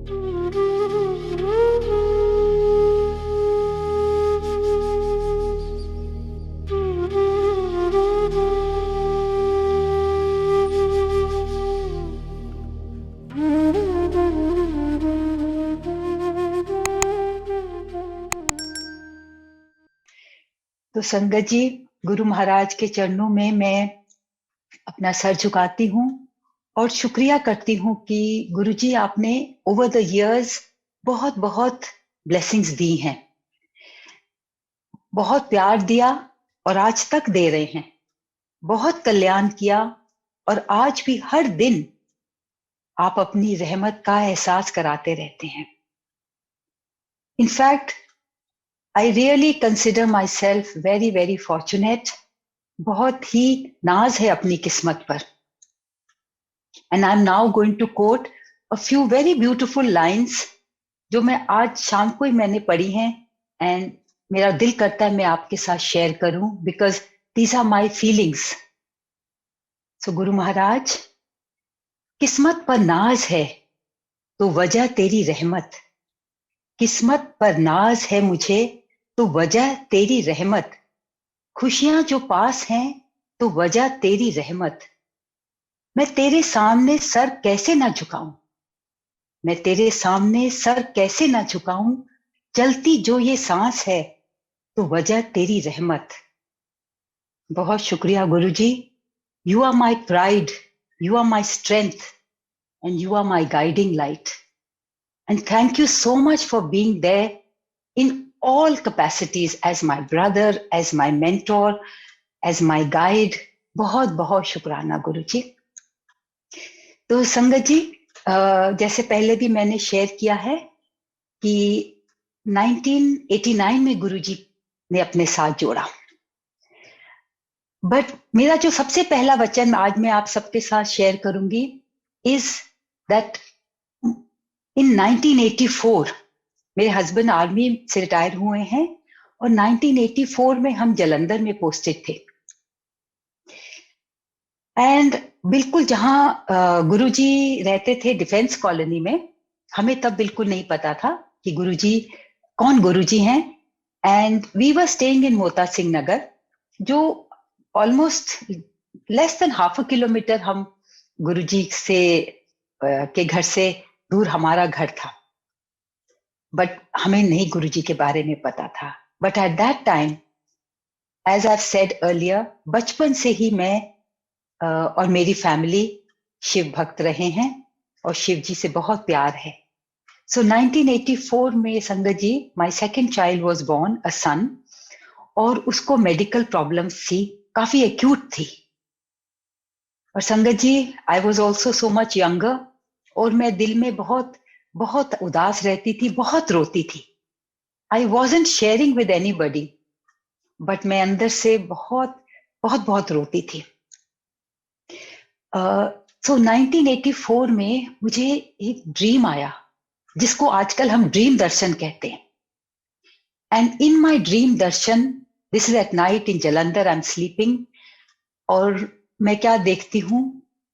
तो संगत जी, गुरु महाराज के चरणों में मैं अपना सर झुकाती हूँ और शुक्रिया करती हूँ कि गुरु जी आपने ओवर द इयर्स बहुत बहुत ब्लेसिंग्स दी हैं, बहुत प्यार दिया और आज तक दे रहे हैं, बहुत कल्याण किया और आज भी हर दिन आप अपनी रहमत का एहसास कराते रहते हैं। In fact I really consider myself very very fortunate. बहुत ही नाज है अपनी किस्मत पर। And I am now going to quote a few very beautiful lines जो मैं आज शाम को ही मैंने पढ़ी हैं एंड मेरा दिल करता है मैं आपके साथ शेयर करूं because these are my feelings. So Guru Maharaj, किस्मत पर नाज है तो वजह तेरी रहमत, किस्मत पर नाज है मुझे तो वजह तेरी रहमत, खुशियां जो पास हैं तो वजह तेरी रहमत, मैं तेरे सामने सर कैसे ना झुकाऊं, मैं तेरे सामने सर कैसे ना झुकाऊं, चलती जो ये सांस है तो वजह तेरी रहमत। बहुत शुक्रिया Guru ji. You are my pride, you are my strength and you are my guiding light and thank you so much for being there in all capacities as my brother, as my mentor, as my guide। बहुत बहुत शुक्राना गुरु जी। तो संगत जी, जैसे पहले भी मैंने share किया है कि 1989 में गुरु जी ने अपने साथ जोड़ा, बट मेरा जो सबसे पहला वचन आज मैं आप सबके साथ शेयर करूंगी इज दैट इन 1984 मेरे हस्बैंड आर्मी से रिटायर हुए हैं और 1984 में हम जलंधर में पोस्टेड थे एंड बिल्कुल जहां गुरुजी रहते थे डिफेंस कॉलोनी में, हमें तब बिल्कुल नहीं पता था कि गुरुजी कौन गुरुजी हैं। And we were staying in Mota Singh Nagar, जो almost less than half a kilometer हम गुरुजी से के घर से दूर हमारा घर था, बट हमें नहीं गुरुजी के बारे में पता था। But at that time, as I said earlier, बचपन से ही मैं और मेरी फैमिली शिव भक्त रहे हैं और शिव जी से बहुत प्यार है। सो 1984 में संगत जी, my second child was born, a son, और उसको मेडिकल प्रॉब्लम्स थी, काफी एक्यूट थी। और संगत जी, I was also so much younger और मैं दिल में बहुत बहुत उदास रहती थी, बहुत रोती थी। आई wasn't sharing with anybody, but मैं अंदर से बहुत बहुत बहुत रोती थी। सो 1984 में मुझे एक ड्रीम आया जिसको आजकल हम ड्रीम दर्शन कहते हैं। And in my dream Darshan, this is at night in Jalandhar, I am sleeping, और मैं क्या देखती हूँ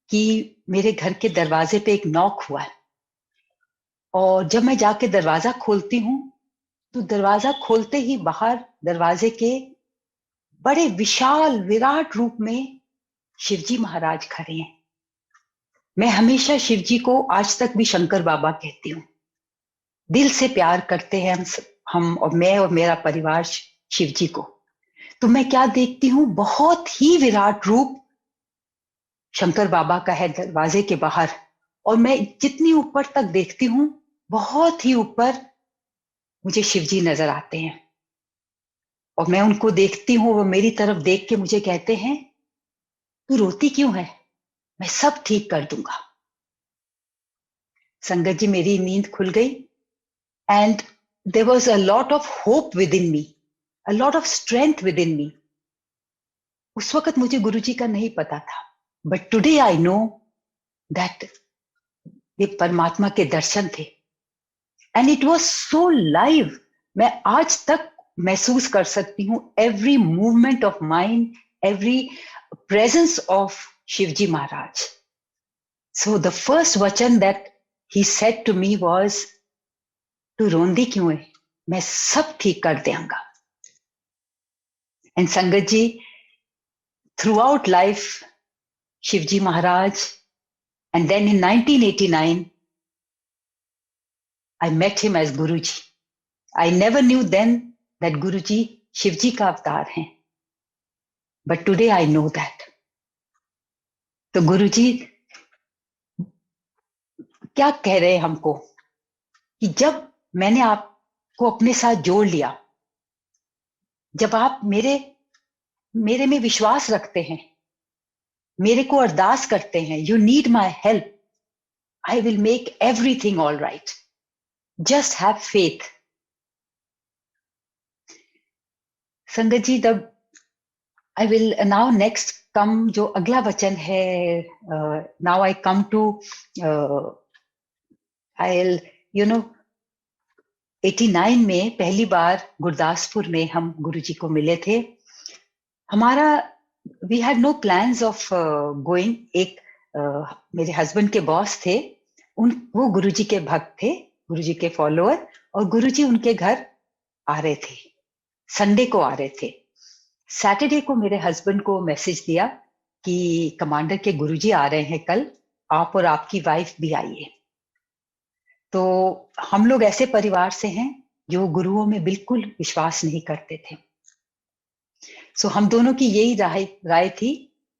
कि मेरे घर के दरवाजे पे एक नॉक हुआ है और जब मैं जाके दरवाजा खोलती हूँ तो दरवाजा खोलते ही बाहर दरवाजे के बड़े विशाल विराट रूप में शिवजी महाराज खड़े हैं। मैं हमेशा शिवजी को आज तक भी शंकर बाबा कहती हूँ। दिल से प्यार करते हैं हम और मैं और मेरा परिवार शिवजी को। तो मैं क्या देखती हूँ, बहुत ही विराट रूप शंकर बाबा का है दरवाजे के बाहर, और मैं जितनी ऊपर तक देखती हूँ, बहुत ही ऊपर मुझे शिवजी नजर आते हैं और मैं उनको देखती हूँ, वो मेरी तरफ देख के मुझे कहते हैं, तू रोती क्यों है, मैं सब ठीक कर दूंगा। संगत जी, मेरी नींद खुल गई and there was a lot of hope within me, a lot of strength within me. उस वक्त मुझे गुरुजी का नहीं पता था, but today I know that ये परमात्मा के दर्शन थे and it was so live. मैं आज तक महसूस कर सकती हूँ every movement of mind, every presence of Shivji Maharaj. So the first वचन that he said to me was, तू रोंदी क्यों है, मैं सब ठीक कर देंगा. And Sangat ji, throughout life, Shivji Maharaj, and then in 1989, I met him as Guruji. I never knew then that Guruji Shivji का अवतार हैं. But today I know that. तो गुरुजी क्या कह रहे हैं हमको कि जब मैंने आपको अपने साथ जोड़ लिया, जब आप मेरे में विश्वास रखते हैं, मेरे को अरदास करते हैं, you need my help, I will make everything all right, just have faith. Sangat ji, तब I will now next come, जो अगला वचन है, now I come to, I you know 89 में पहली बार गुरदासपुर में हम गुरुजी को मिले थे. हमारा we had no plans of going. एक मेरे हस्बैंड के बॉस थे, वो गुरुजी के भक्त थे, गुरुजी के फॉलोअर, और गुरुजी उनके घर आ रहे थे, संडे को आ रहे थे. सैटरडे को मेरे हस्बैंड को मैसेज दिया कि कमांडर के गुरुजी आ रहे हैं कल, आप और आपकी वाइफ भी आइए. तो हम लोग ऐसे परिवार से हैं जो गुरुओं में बिल्कुल विश्वास नहीं करते थे. सो हम दोनों की यही राय थी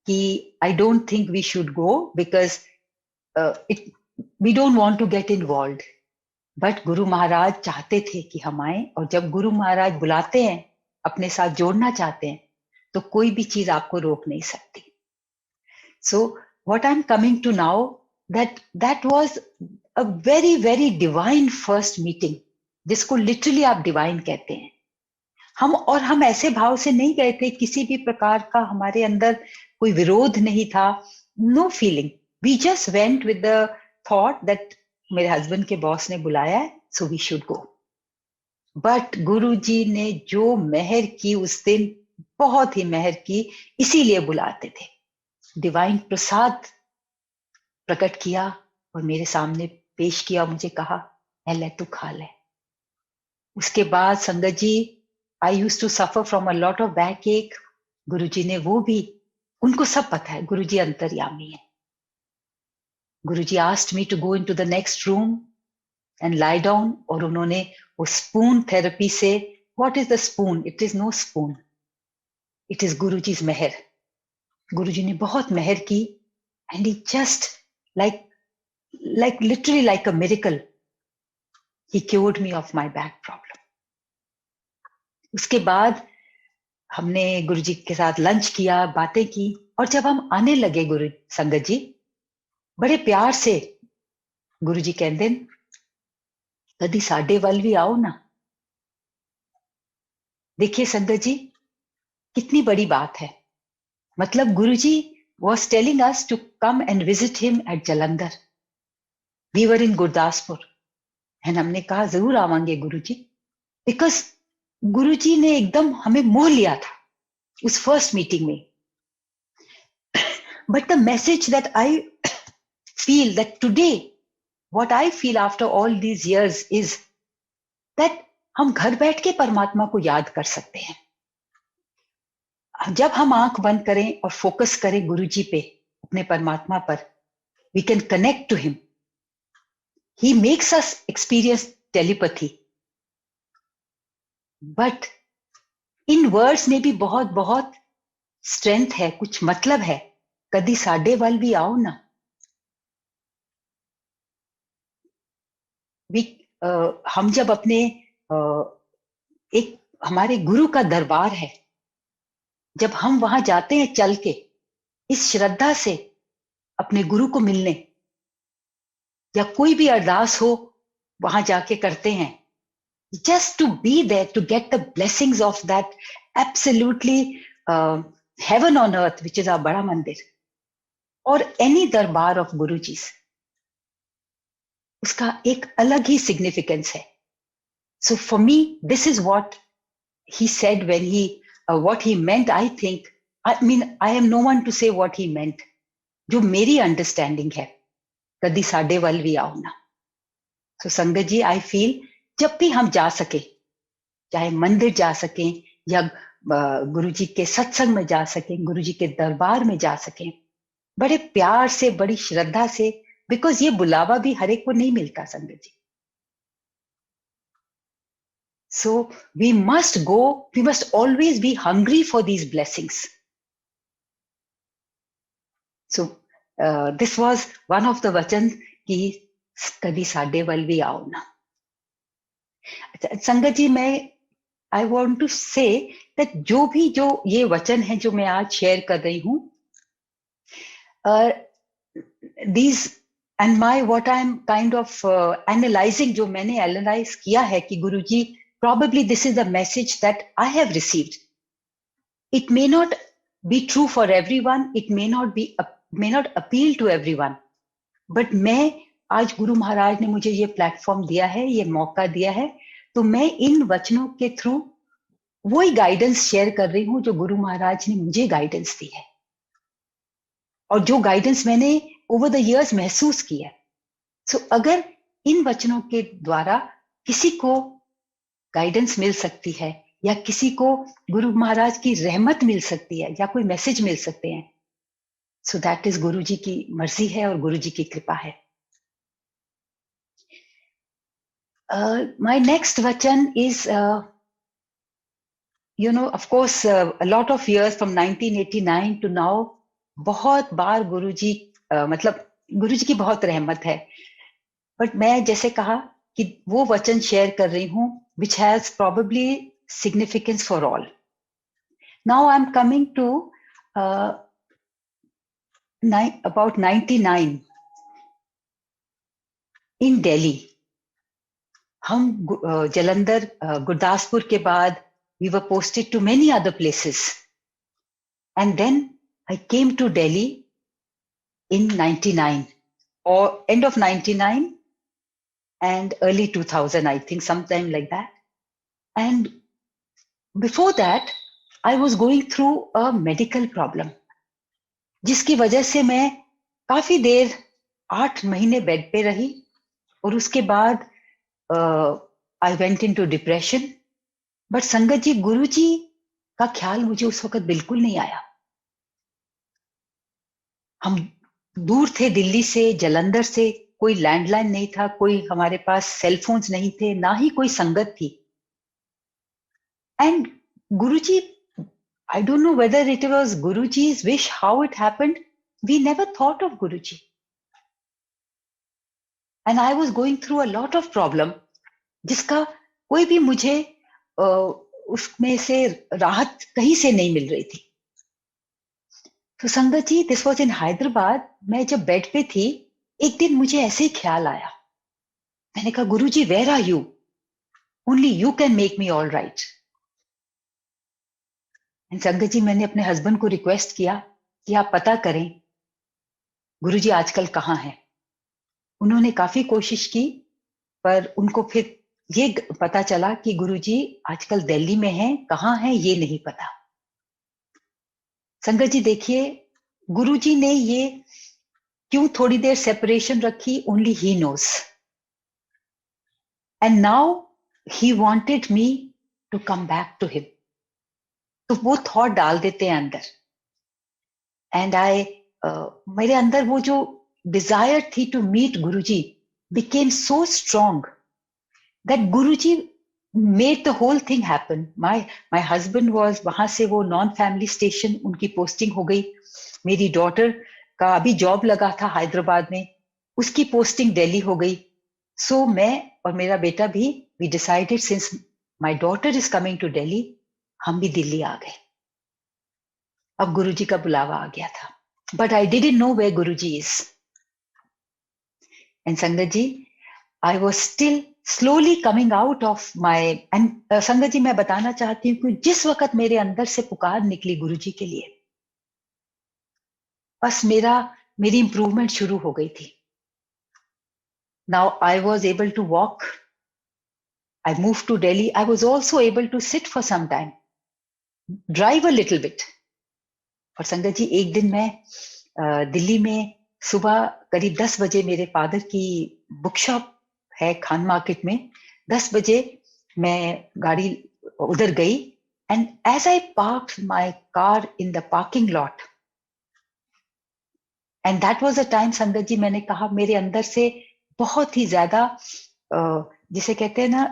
कि I don't think we should go because we don't want to get involved. But Guru Maharaj चाहते थे कि हम आए, और जब गुरु महाराज बुलाते हैं, अपने साथ जोड़ना चाहते हैं, तो कोई भी चीज आपको रोक नहीं सकती. So what I am coming to now, that was a very very divine first meeting, जिसको लिटरली आप डिवाइन कहते हैं. हम ऐसे भाव से नहीं गए थे, किसी भी प्रकार का हमारे अंदर कोई विरोध नहीं था, no feeling. We just went with the thought that मेरे हस्बैंड के बॉस ने बुलाया है, so we should go. But Guruji ने जो मेहर की उस दिन, बहुत ही मेहर की, इसीलिए बुलाते थे. डिवाइन प्रसाद प्रकट किया और मेरे सामने पेश किया, मुझे कहा, ले तू खा ले. उसके बाद संगत जी, I used to suffer from a lot of backache. Guruji ने वो भी, उनको सब पता है, गुरुजी अंतर्यामी है. Guruji asked me to go into the next room and lie down, और उन्होंने वो स्पून थेरेपी से, what is the spoon? It is no spoon, it is Guruji's मेहर. गुरुजी ने बहुत मेहर की, and he just like literally like a miracle, he cured me of my back problem. उसके बाद हमने गुरुजी के साथ लंच किया, बातें की, और जब हम आने लगे गुरु संगत जी, बड़े प्यार से गुरुजी कहते हैं, कदी साडे वल भी आओ ना. देखिए संगत जी, कितनी बड़ी बात है. मतलब गुरुजी was telling us to come and visit him at Jalandhar. We were in Gurdaspur, and हमने कहा जरूर आवांगे गुरुजी, बिकॉज गुरुजी ने एकदम हमें मोह लिया था उस फर्स्ट मीटिंग में. But the message that I feel that today, what I feel after all these years is that हम घर बैठ के परमात्मा को याद कर सकते हैं. जब हम आंख बंद करें और फोकस करें गुरुजी पे, अपने परमात्मा पर, we can connect to him. He makes us experience telepathy. But in words में भी बहुत बहुत स्ट्रेंथ है, कुछ मतलब है. कदी साडे वाल भी आओ ना. हम जब अपने एक हमारे गुरु का दरबार है, जब हम वहां जाते हैं चल के, इस श्रद्धा से अपने गुरु को मिलने, या कोई भी अरदास हो वहां जाके करते हैं, just to be there to get the blessings of that absolutely heaven on earth, which is our बड़ा मंदिर, और any दरबार of गुरुजी's, उसका एक अलग ही सिग्निफिकेंस है. So for me, this is what he said when he what he meant. I think, I mean, I am no one to say what he meant. जो मेरी अंडरस्टैंडिंग है, कदी साडे वल भी आओ ना. सो संगत जी, आई फील जब भी हम जा सके, चाहे मंदिर जा सकें या गुरु जी के सत्संग में जा सकें, गुरु जी के दरबार में जा सकें, बड़े प्यार से, बड़ी श्रद्धा से, बिकॉज ये बुलावा भी हर एक को नहीं मिलता संगत जी. So we must go, we must always be hungry for these blessings. So this was one of the vachan कि कभी साडे वल भी आओ ना. संगत जी, मैं I want to say that जो ये वचन है जो मैं आज शेयर कर रही हूँ, these and my what I'm kind of analyzing, जो मैंने एनालाइज किया है कि गुरुजी, probably this is the message that I have received. It may not be true for everyone, it may not appeal to everyone, but मैं आज गुरु महाराज ने मुझे ये प्लेटफॉर्म दिया है, ये मौका दिया है, तो मैं इन वचनों के थ्रू वही गाइडेंस शेयर कर रही हूँ जो गुरु महाराज ने मुझे गाइडेंस दी है और जो गाइडेंस मैंने ओवर द इयर्स महसूस की है. सो अगर इन वचनों के द्वारा किसी को गाइडेंस मिल सकती है या किसी को गुरु महाराज की रहमत मिल सकती है या कोई मैसेज मिल सकते हैं, सो दैट इज गुरु जी की मर्जी है और गुरु जी की कृपा है. माय नेक्स्ट वचन is, you know, of course, a lot of years from 1989 to now, बहुत बार गुरुजी, मतलब गुरुजी की बहुत रहमत है, बट मैं जैसे कहा कि वो वचन शेयर कर रही हूँ which has probably significance for all. Now I'm coming to about 99 in Delhi. हम जलंधर, गुरदासपुर के बाद we were posted to many other places, and then I came to Delhi in 99 or end of 99 and early 2000, I think, sometime like that. And before that, I was going through a medical problem, जिसकी वजह से मैं काफी देर 8 महीने bed पे रही और उसके बाद I went into depression. But संगत जी, गुरु जी का ख्याल मुझे उस वक्त बिल्कुल नहीं आया. हम दूर थे दिल्ली से, जलंधर से, कोई लैंडलाइन नहीं था, कोई हमारे पास सेल फोन्स नहीं थे, ना ही कोई संगत थी. And Guruji, I don't know whether it was Guruji's wish, how it happened, we never thought of Guruji. And I was going through a lot of problem, जिसका कोई भी मुझे उसमें से राहत कहीं से नहीं मिल रही थी. तो संगत जी, दिस वॉज इन हैदराबाद. मैं जब बेड पे थी, एक दिन मुझे ऐसे ही ख्याल आया. मैंने कहा, Guru ji, where are you? Only you can make me all right. And संगत जी, मैंने अपने हस्बैंड को रिक्वेस्ट किया कि आप पता करें गुरु जी आजकल कहाँ हैं. उन्होंने काफी कोशिश की, पर उनको फिर ये पता चला कि गुरु जी आजकल दिल्ली में हैं, कहाँ हैं ये नहीं पता. संगत जी देखिए, गुरुजी ने ये क्यों थोड़ी देर सेपरेशन रखी, only he knows. And now he wanted me to come back to him. तो वो थॉट डाल देते हैं अंदर. एंड मेरे अंदर वो जो डिजायर थी to meet Guruji became so strong that Guruji made the whole thing happen. My husband was, वहां से वो नॉन फैमिली स्टेशन उनकी पोस्टिंग हो गई. मेरी डॉटर का अभी जॉब लगा था हैदराबाद में, उसकी पोस्टिंग दिल्ली हो गई. सो मैं और मेरा बेटा भी, we decided since my daughter is coming to Delhi, हम भी दिल्ली आ गए. अब गुरुजी का बुलावा आ गया था, but I didn't know where Guruji is. And संगत जी, I was still slowly coming out of my, and संगत जी, मैं बताना चाहती हूँ कि जिस वक्त मेरे अंदर से पुकार निकली गुरुजी के लिए, बस मेरी इंप्रूवमेंट शुरू हो गई थी. Now I was able to walk. I moved to Delhi. I was also able to sit for some time, drive a little bit. और संगत जी, एक दिन मैं दिल्ली में सुबह करीब 10 बजे मेरे फादर की बुक शॉप है खान मार्केट में, 10 बजे मैं गाड़ी उधर गई, and as I park my car in the parking lot, and that was a time, sangat जी, मैंने कहा मेरे अंदर से बहुत ही ज्यादा जिसे कहते हैं ना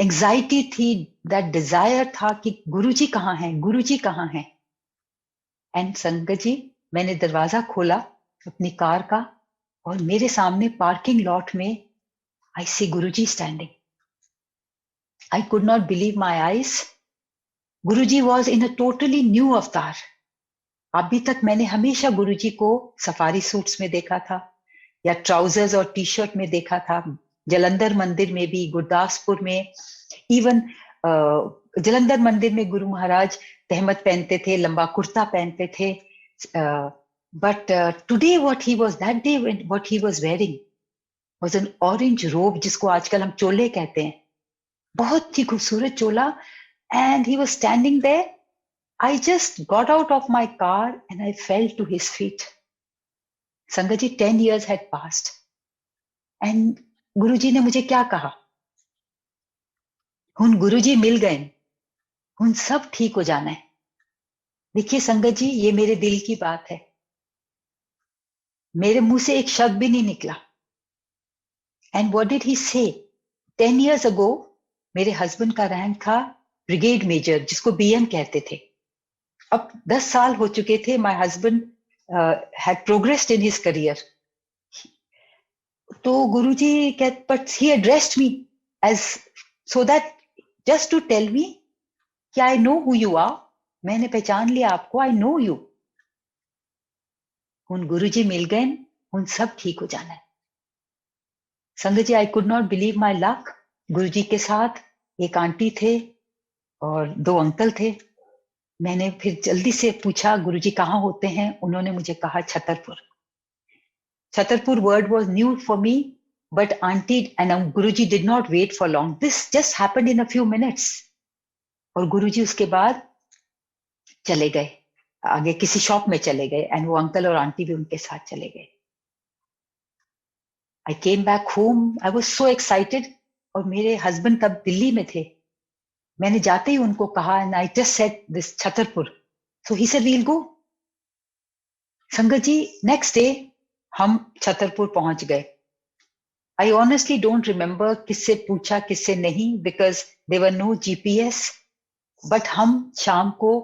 एंजाइटी थी, दैट डिजायर था कि गुरुजी कहाँ हैं, गुरुजी कहाँ हैं। एंड संगत जी, मैंने दरवाजा खोला अपनी कार का, और मेरे सामने पार्किंग लॉट में I see Guruji standing. I could not believe my eyes. Guruji was in a totally new avatar. अभी तक मैंने हमेशा गुरुजी को सफारी सूट्स में देखा था, या ट्राउजर्स और टी शर्ट में देखा था, जलंधर मंदिर में भी, गुरदासपुर में, इवन जलंधर मंदिर में गुरु महाराज तहमत पहनते थे, लंबा कुर्ता पहनते थे. But today what he was, that day what he was wearing was an orange रोब, जिसको आजकल हम चोले कहते हैं, बहुत ही खूबसूरत चोला. And he was standing there. I just got out of my car and I fell to his feet. संगत जी, 10 years had passed. And गुरुजी ने मुझे क्या कहा? हुन गुरुजी मिल गए, हुन सब ठीक हो जाना है. देखिए संगत जी, ये मेरे दिल की बात है, मेरे मुंह से एक शब्द भी नहीं निकला. And what did he say? 10 years ago, मेरे हस्बैंड का रैंक था ब्रिगेड मेजर, जिसको बीएम कहते थे. अब 10 साल हो चुके थे. My husband had progressed in his career. तो गुरुजी कहते, but he addressed me as so that just to tell me कि I know who you are. मैंने पहचान लिया आपको, I know you. उन गुरुजी मिल गए, उन सब ठीक हो जाना है. संगत जी, I could not believe my luck. गुरुजी के साथ एक आंटी थे और 2 अंकल थे. मैंने फिर जल्दी से पूछा, गुरुजी कहाँ होते हैं? उन्होंने मुझे कहा Chhatarpur. Chhatarpur word was new for me, but auntie and Guruji did not wait for long. This just happened in a few minutes. और गुरुजी उसके बाद चले गए, आगे किसी शॉप में चले गए, एंड वो अंकल और आंटी भी उनके साथ चले गए. I came back home. I was so excited. और मेरे हस्बैंड तब दिल्ली में थे. मैंने जाते ही उनको कहा, and I just said this Chhatarpur. So he said, we'll go. संगत जी, नेक्स्ट डे हम छतरपुर पहुंच गए. I honestly don't remember किससे पूछा किससे नहीं, because there were no GPS. But हम शाम को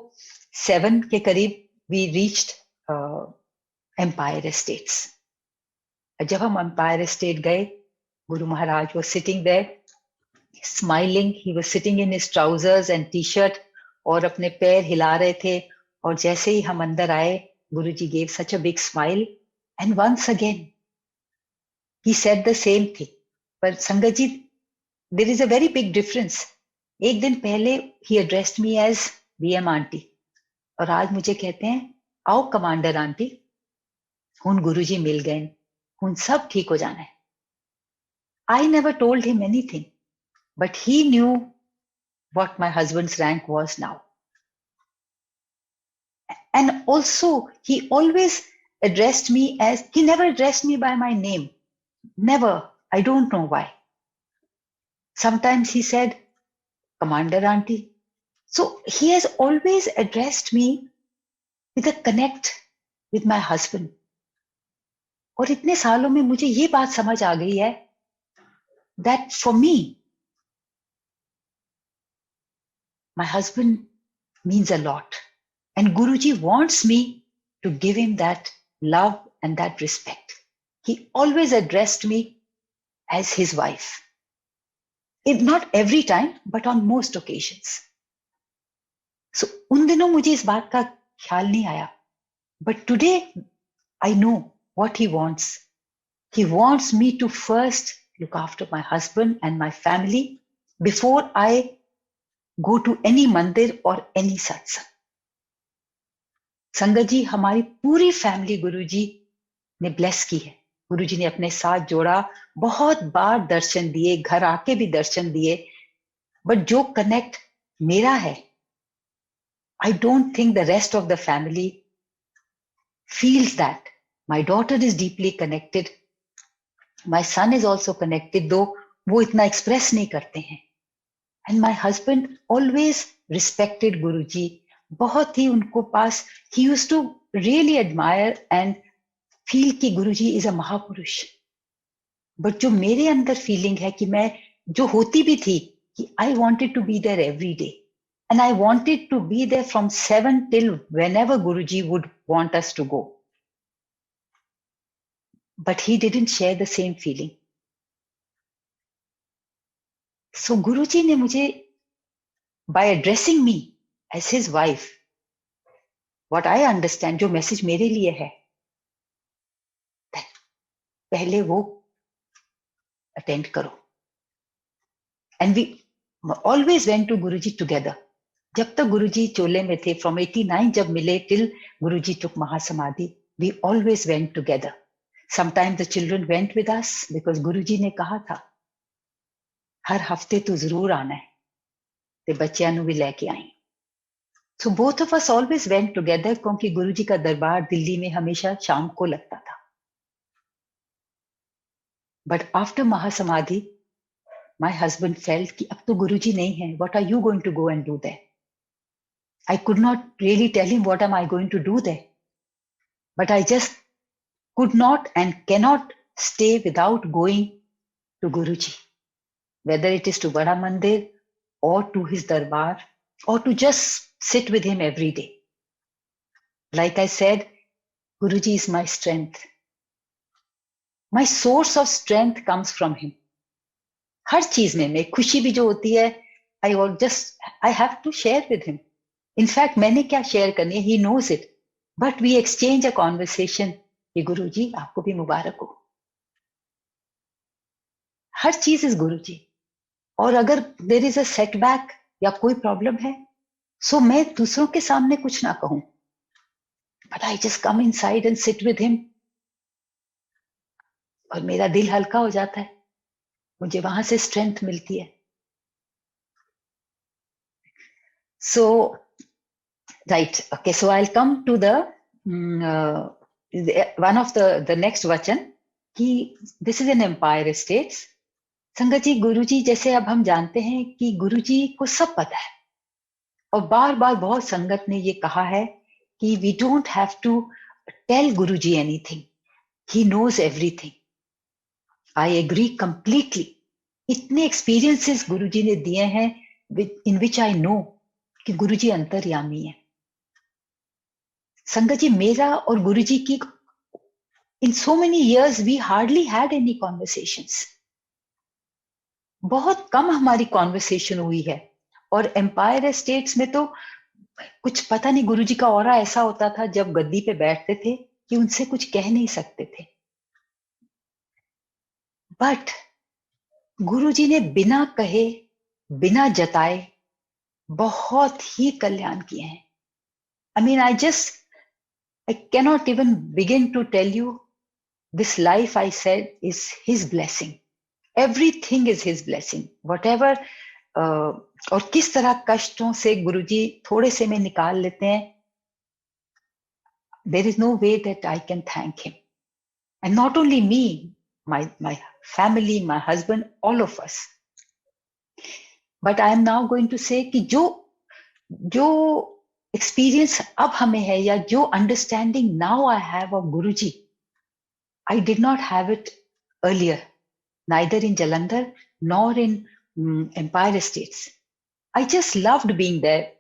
7 के करीब we reached Empire Estates. जब हम Empire Estate गए, Guru Maharaj was sitting there, smiling. He was sitting in his trousers and t-shirt और अपने पैर हिला रहे थे. और जैसे ही हम अंदर आए, गुरुजी gave such a big smile, and once again he said the same thing. पर संगत जी, there is a very big difference. एक दिन पहले he addressed me as BM aunty, और आज मुझे कहते हैं, आओ कमांडर आंटी. हुन गुरुजी मिल गए, हुन सब ठीक हो जाना है. I never told him anything, but he knew what my husband's rank was now. And also, he always addressed me as, he never addressed me by my name. Never. I don't know why. Sometimes he said, Commander Auntie. So he has always addressed me with a connect with my husband. और इतने सालों में मुझे ये बात समझ आ गई है, that for me, my husband means a lot. And Guruji wants me to give him that love and that respect. He always addressed me as his wife. Not every time, but on most occasions. So, उन दिनों मुझे इस बात का ख्याल नहीं आया. But today, I know what he wants. He wants me to first look after my husband and my family before I go to any mandir or any satsang. संगत जी, हमारी पूरी फैमिली गुरुजी ने ब्लेस की है. गुरुजी ने अपने साथ जोड़ा, बहुत बार दर्शन दिए, घर आके भी दर्शन दिए. बट जो कनेक्ट मेरा है, आई don't think the rest of the family feels that. My daughter is deeply connected. My son is also connected, though वो इतना एक्सप्रेस नहीं करते हैं. And my husband always respected Guruji. बहुत ही उनको पास, he used to really admire and feel कि गुरुजी इज अ महापुरुष. बट जो मेरे अंदर फीलिंग है कि मैं जो होती भी थी कि I wanted to be there every day, and I wanted to be there from 7 till whenever Guruji would want us to go. But he didn't share the same feeling. So गुरुजी ने मुझे, by addressing me as his wife, what I understand, जो message मेरे लिए है, पहले वो attend करो. And we always went to Guruji together. जब तक गुरुजी चोले में थे, फ्रॉम 89 जब मिले टिल गुरुजी टुक महासमाधि, we always went together. Sometimes the children went with us because Guruji ने कहा था हर हफ्ते तो जरूर आना है, ते बच्चियां नु भी लेके आई. So both of us always went together, क्योंकि गुरुजी का दरबार दिल्ली में हमेशा शाम को लगता था. बट आफ्टर महासमाधि my husband felt कि अब तो गुरुजी नहीं है, what are you going to go and do there? I could not really tell him what am I going to do there, but I just could not and cannot stay without going to Guruji, whether it is to Bada Mandir or to his darbar or to just sit with him every day. Like I said, Guruji is my strength. My source of strength comes from him. हर चीज में, मैं खुशी भी जो होती है, I have to share with him. In fact, मैंने क्या शेयर करनी है, he knows it, but we exchange a conversation कि गुरुजी आपको भी मुबारक हो. हर चीज इज गुरुजी. और अगर देयर इज अ सेटबैक या कोई प्रॉब्लम है, सो मैं दूसरों के सामने कुछ ना कहूं, but I just come inside and sit with him, और मेरा दिल हल्का हो जाता है, मुझे वहां से स्ट्रेंथ मिलती है. So, right, okay, so I'll come to one of the next vachan कि this is an Empire States. संगत जी, गुरुजी जैसे अब हम जानते हैं कि गुरुजी को सब पता है, और बार बार बहुत संगत ने ये कहा है कि we don't have to tell Guruji anything, he knows everything. I agree completely. इतने एक्सपीरियंसेस गुरुजी ने दिए हैं in which I know कि गुरुजी अंतर्यामी है. संगत जी, मेरा और गुरुजी की in so many years we hardly had any conversations. बहुत कम हमारी कॉन्वर्सेशन हुई है. और एम्पायर स्टेट्स में तो कुछ पता नहीं, गुरुजी का ऑरा ऐसा होता था जब गद्दी पे बैठते थे कि उनसे कुछ कह नहीं सकते थे. बट गुरुजी ने बिना कहे, बिना जताए बहुत ही कल्याण किए हैं. I mean, I cannot even begin to tell you, this life I said is his blessing. Everything is his blessing. Whatever, और किस तरह कष्टों से गुरुजी थोड़े से में निकाल लेते हैं. There is no way that I can thank him. And not only me, my family, my husband, all of us. But I am now going to say कि जो experience अब हमें है, या जो understanding now I have of Guruji, I did not have it earlier, neither in Jalandhar nor in Empire States. I just loved being there.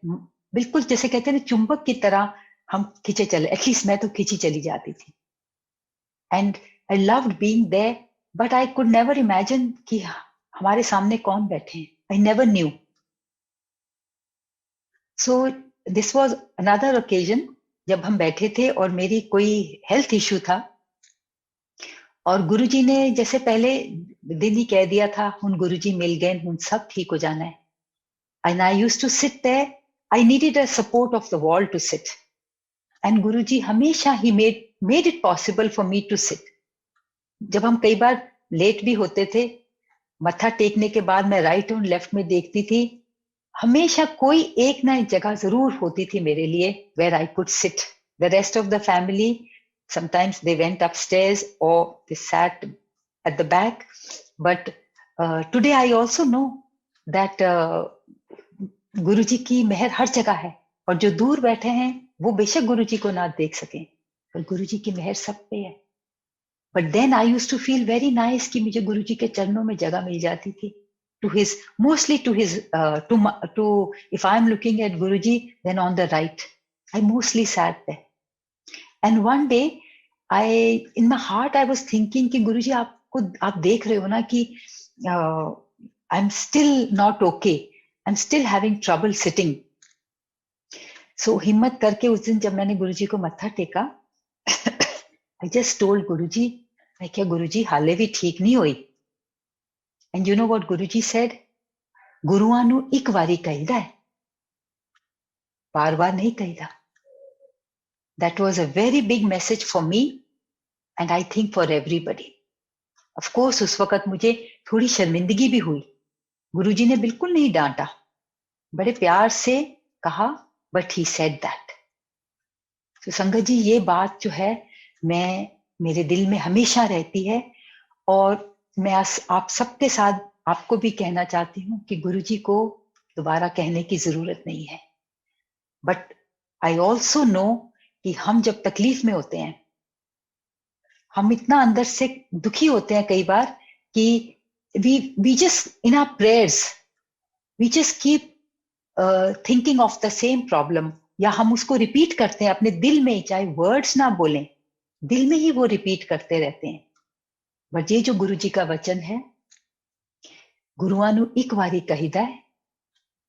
बिल्कुल जैसे कहते हैं ना, चुंबक की तरह हम खींचे चले, एटलीस्ट मैं तो खींची चली जाती थी. And I loved being there, but I could never imagine कि हमारे सामने कौन बैठे हैं. I never knew. So this was another occasion जब हम बैठे थे और मेरी कोई हेल्थ इश्यू था, और गुरुजी ने जैसे पहले दिन ही कह दिया था, हुन गुरुजी मिल गए, हुन सब ठीक हो जाना है. And I used to sit there. I needed a support of the wall to sit. And Guruji हमेशा he made it possible for me to sit. जब हम कई बार लेट भी होते थे, मत्था टेकने के बाद मैं राइट और लेफ्ट में देखती थी, हमेशा कोई एक ना एक जगह जरूर होती थी मेरे लिए where I could sit. The rest of the family, sometimes they went upstairs or they sat at the back, but today I also know that Guruji की मेहर हर जगह है, और जो दूर बैठे हैं वो बेशक गुरुजी को ना देख सके, पर गुरुजी की मेहर सब पे है. But then I use to feel very nice कि मुझे गुरुजी के चरणों में जगह मिल जाती थी. To his, mostly to his, to if I am looking at Guruji, then on the right, I mostly sat there. And one day, in my heart, I was thinking कि गुरुजी आप देख रहे हो ना कि I'm still not okay. I'm still having trouble sitting. So हिम्मत करके उस दिन जब मैंने गुरुजी को मत्था टेका, I just told गुरुजी, मैं क्या गुरुजी हाले भी ठीक नहीं हुई. And you know what Guruji said? गुरुआं नू एक वारी कहीदा है, बार बार नहीं कहीदा. That was a very big message for me and I think for everybody. Of course उस वक्त मुझे थोड़ी शर्मिंदगी भी हुई. गुरुजी ने बिल्कुल नहीं डांटा, बड़े प्यार से कहा, but he said that. तो संगत जी, ये बात जो है मेरे दिल में हमेशा रहती है, और मैं आप सबके साथ आपको भी कहना चाहती हूँ कि गुरुजी को दोबारा कहने की जरूरत नहीं है. बट आई ऑल्सो नो कि हम जब तकलीफ में होते हैं, हम इतना अंदर से दुखी होते हैं कई बार कि we just in our prayers we just keep thinking of the same problem, या हम उसको रिपीट करते हैं अपने दिल में, चाहे वर्ड्स ना बोलें, दिल में ही वो रिपीट करते रहते हैं. बट ये जो गुरुजी का वचन है, गुरुआं नू एक वारी कहीदा है,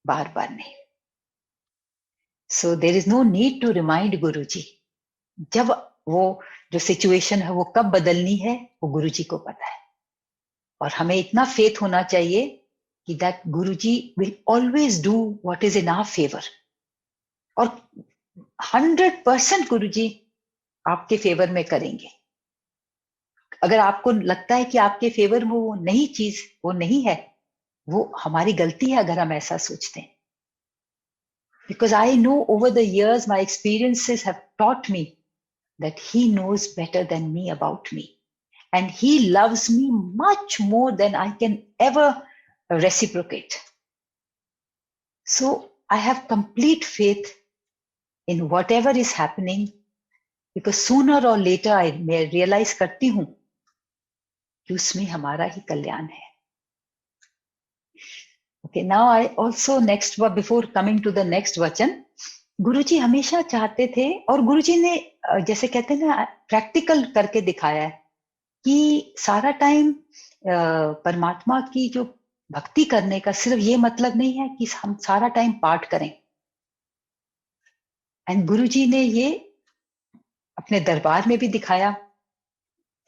बार बार नहीं. So there is no need to remind Guruji. जब वो जो सिचुएशन है वो कब बदलनी है, वो गुरुजी को पता है. और हमें इतना फेथ होना चाहिए कि that Guruji will always do what is in our favour. और 100% गुरुजी आपके फेवर में करेंगे. अगर आपको लगता है कि आपके फेवर में वो नहीं है, वो हमारी गलती है अगर हम ऐसा सोचते हैं. Because I know over the years my experiences have taught me that he knows better than me about me, and he loves me much more than I can ever reciprocate. So I have complete faith in whatever is happening, because sooner or later मैं realize करती हूँ कि उसमें हमारा ही कल्याण है. Okay, now I also before coming to the next वचन, गुरुजी हमेशा चाहते थे, और गुरुजी ने जैसे कहते हैं ना, प्रैक्टिकल करके दिखाया है कि सारा टाइम परमात्मा की जो भक्ति करने का सिर्फ ये मतलब नहीं है कि हम सारा टाइम पाठ करें. एंड गुरुजी ने ये अपने दरबार में भी दिखाया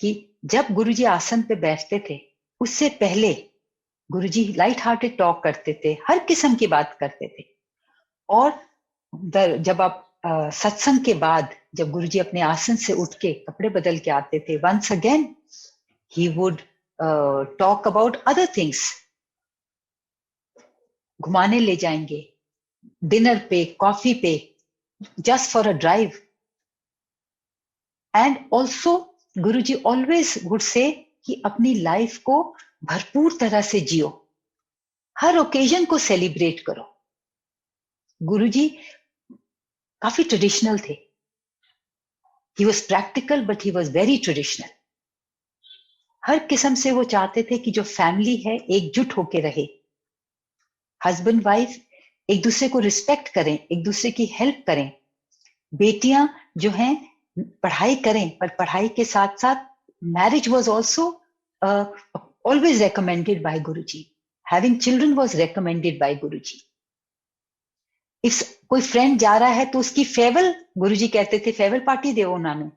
कि जब गुरुजी आसन पे बैठते थे, उससे पहले गुरुजी लाइट हार्टेड टॉक करते थे, हर किस्म की बात करते थे. और जब आप सत्संग के बाद जब गुरुजी अपने आसन से उठ के कपड़े बदल के आते थे, once again he would talk about other things. घुमाने ले जाएंगे, डिनर पे, कॉफी पे, just for a drive. And also Guruji always would say कि अपनी लाइफ को भरपूर तरह से जियो, हर ओकेजन को सेलिब्रेट करो. गुरुजी काफी ट्रेडिशनल थे. He was practical but he was very traditional. हर किस्म से वो चाहते थे कि जो फैमिली है एकजुट होके रहे, हस्बैंड वाइफ एक दूसरे को रिस्पेक्ट करें, एक दूसरे की हेल्प करें. बेटियां जो हैं पढ़ाई करें, पर पढ़ाई के साथ साथ marriage was also always recommended by Guruji. Having children was recommended by Guruji. If कोई फ्रेंड जा रहा है तो उसकी फेवल, गुरुजी कहते थे फेवल पार्टी दो उन्होंने.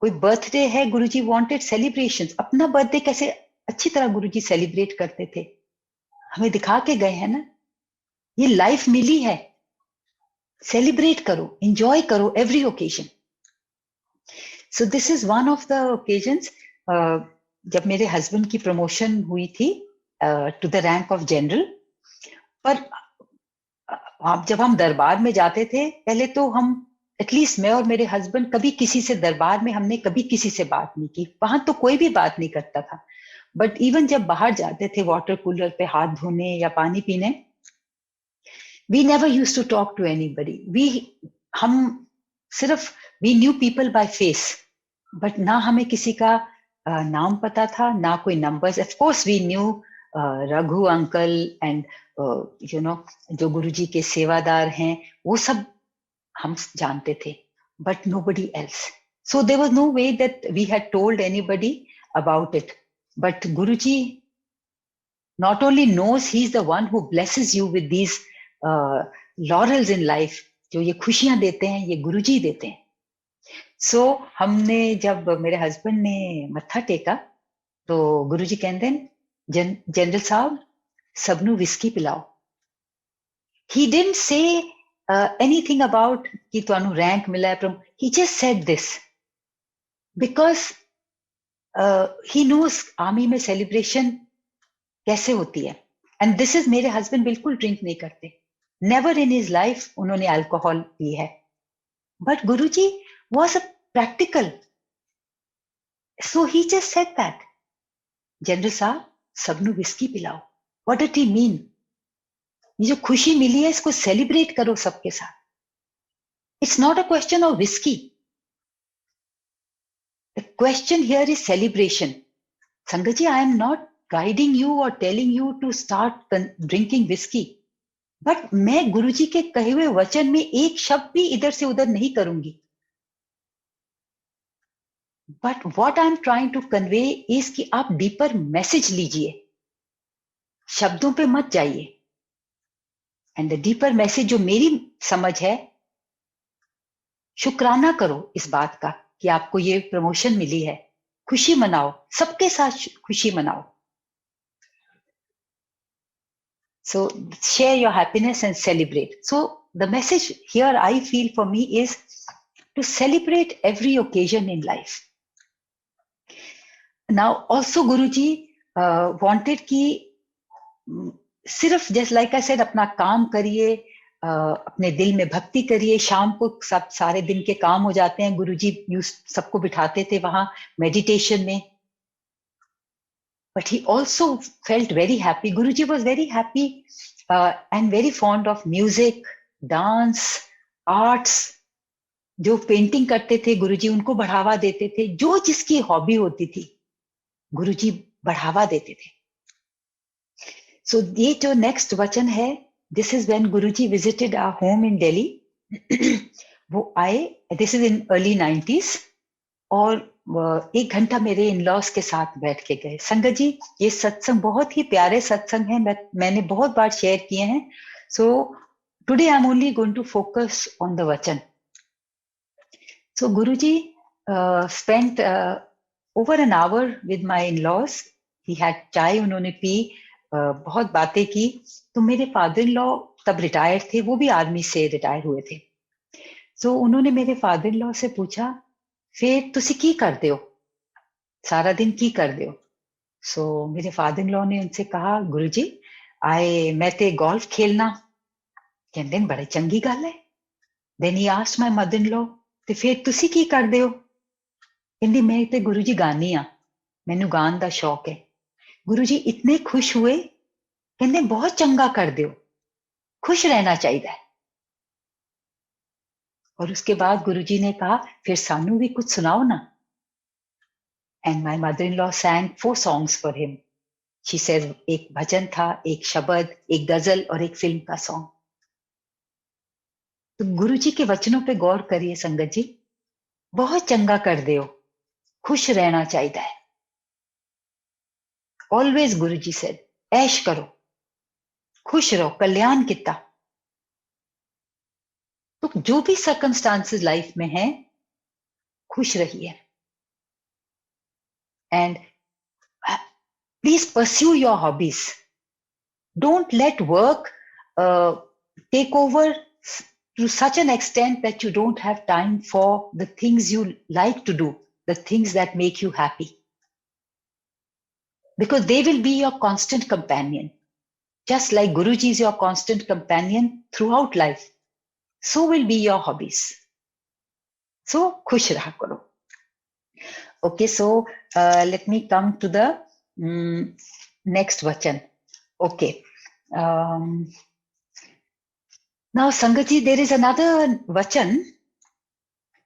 कोई बर्थडे है, गुरुजी वांटेड सेलिब्रेशंस. अपना बर्थडे कैसे अच्छी तरह गुरुजी सेलिब्रेट करते थे, हमें दिखा के गए हैं ना. ये लाइफ मिली है, सेलिब्रेट करो, एंजॉय करो every occasion. So this is one of the occasions. जब मेरे हस्बैंड की प्रमोशन हुई थी to the rank of general, पर जब हम दरबार में जाते थे, पहले तो हम एटलीस्ट मैं और मेरे हस्बैंड कभी किसी से दरबार में हमने कभी किसी से बात नहीं की. वहां तो कोई भी बात नहीं करता था. बट इवन जब बाहर जाते थे वाटर कूलर पे हाथ धोने या पानी पीने, we never use to talk to anybody. हम सिर्फ we knew people by face, but ना हमें किसी का नाम पता था, ना कोई numbers. Of course we knew Raghu uncle and you know जो गुरुजी के सेवादार हैं वो सब हम जानते थे, but nobody else. So there was no way that we had told anybody about it. But Guruji not only knows, he's the one who blesses you with these laurels in life. जो ये खुशियां देते हैं ये गुरुजी देते हैं. So हमने जब मेरे हस्बैंड ने मत्था टेका तो गुरुजी कहते हैं, जनरल साहब सबनू विस्की पिलाओ. He didn't say anything about कि ਤੁਹਾਨੂੰ rank मिला है. He just said this because he knows army में celebration कैसे होती है. And this is, मेरे husband बिल्कुल drink नहीं करते. Never in his life उन्होंने alcohol पी है. But Guruji was a practical. So he just said that. General साहब सबनू विस्की पिलाओ. What did he mean? ये जो खुशी मिली है इसको सेलिब्रेट करो सबके साथ. It's not a question of whiskey. The question here is celebration. Sangat ji, I am not guiding you or telling you to start drinking whiskey. But मैं गुरुजी के कहे हुए वचन में एक शब्द भी इधर से उधर नहीं करूंगी. But what I am trying to convey is कि आप deeper message लीजिए, शब्दों पे मत जाइए. And the deeper message जो मेरी समझ है, शुक्राना करो इस बात का कि आपको ये प्रमोशन मिली है. खुशी मनाओ, सबके साथ खुशी मनाओ. So share your happiness and celebrate. So the message here I feel for me is to celebrate every occasion in life. Now also Guruji wanted कि सिर्फ just like I said अपना काम करिए, अपने दिल में भक्ति करिए. शाम को सब सारे दिन के काम हो जाते हैं. गुरुजी सबको बिठाते थे वहां मेडिटेशन में. But he also felt very happy. Guruji was very happy and very fond of music, dance, arts. जो पेंटिंग करते थे गुरुजी उनको बढ़ावा देते थे. जो जिसकी हॉबी होती थी गुरुजी बढ़ावा देते थे. So ये जो नेक्स्ट वचन है, this is when Guruji visited our home in Delhi. वो आए, this is in early 90s, और 1 घंटा मेरे इन-लॉज के साथ बैठ के गए. संगत जी ये सत्संग बहुत ही प्यारे सत्संग है, मैंने बहुत बार शेयर किए हैं. So today I'm only going to focus on the vachan. So Guruji spent over an hour with my in-laws. He had chai उन्होंने पी, बहुत बातें की. तो मेरे फादर इन लॉ तब रिटायर्ड थे, वो भी आर्मी से रिटायर हुए थे. सो उन्होंने मेरे फादर इन लॉ से पूछा, फिर तुसी की करते हो, सारा दिन की करते हो. सो मेरे फादर इन लॉ ने उनसे कहा, गुरुजी आए मैं ते गोल्फ खेलना. कहते बड़े चंगी गल है. Then he asked my mother in law, ते फिर तुसी की करते हो. कहती मैं ते गुरुजी गानी आ, मैनू गान दा शौक है. गुरुजी इतने खुश हुए, कहते बहुत चंगा कर दो, खुश रहना चाहिए. और उसके बाद गुरुजी ने कहा, फिर सानू भी कुछ सुनाओ ना. And my mother in law sang 4 songs for him. She says एक भजन था, एक शब्द, एक गजल और एक फिल्म का सॉन्ग. तो गुरुजी के वचनों पे गौर करिए संगत जी. बहुत चंगा कर दो, खुश रहना चाहिए. ऑलवेज गुरुजी said, ऐश करो, खुश रहो, कल्याण किता. तो जो भी सर्कमस्टांसेस लाइफ में हैं, खुश रहिए. And please pursue your hobbies. Don't let work take over to such an extent that you don't have time for the things you like to do, the things that make you happy. Because they will be your constant companion. Just like Guruji is your constant companion throughout life, so will be your hobbies. So, khush raha karo. Okay, so let me come to the Next vachan. Okay. Now, Sangatji, there is another vachan